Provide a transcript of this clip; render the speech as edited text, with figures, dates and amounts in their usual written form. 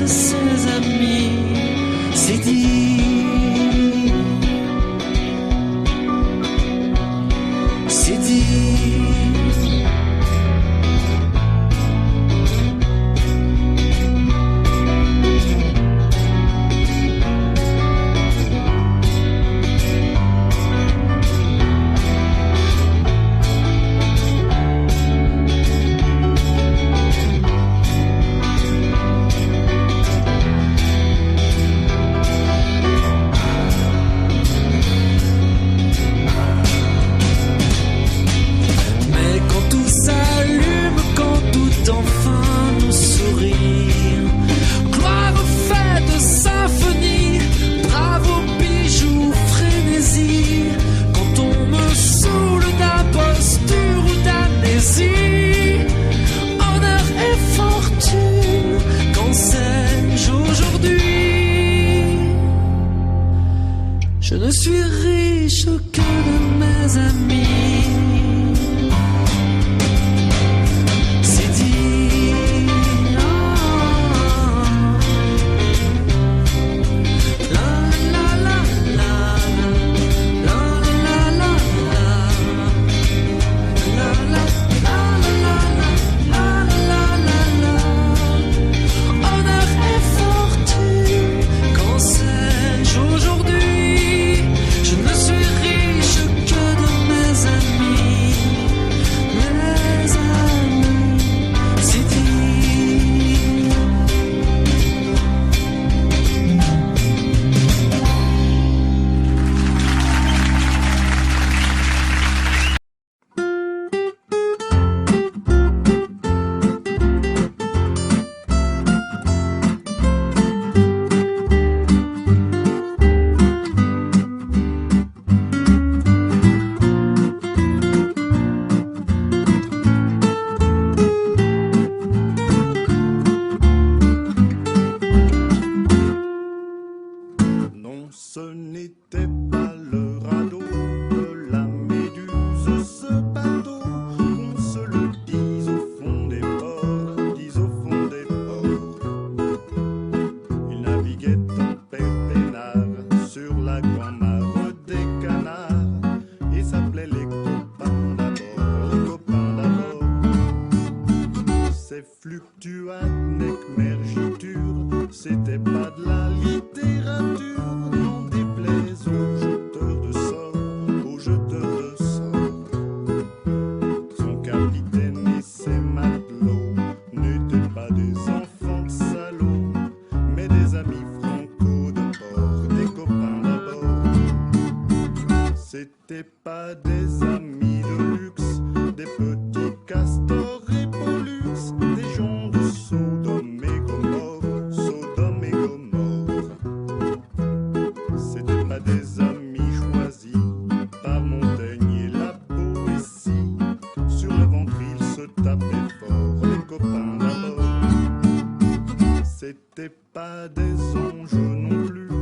de ses amis. C'est dit, c'est dit. Je ne suis riche que de mes amis. C'est dit. La la la la la la la la la la la. Honneur et fortune, qu'enseigne-je aujourd'hui? Ce n'était pas le radeau de la Méduse, ce bateau, qu'on se le dise au fond des ports, dise au fond des ports. Il naviguait en pépénard sur la grande mare des canards et s'appelait les copains d'abord, les copains d'abord. Ces fluctuates mergitures, c'était pas de la littérature. C'était pas des amis de luxe, des petits castors et pollux, des gens de Sodome et Gomorre, Sodome et Gomorre. C'était pas des amis choisis par Montaigne et la poésie. Sur le ventre ils se tapaient fort, les copains d'abord. C'était pas des anges non plus.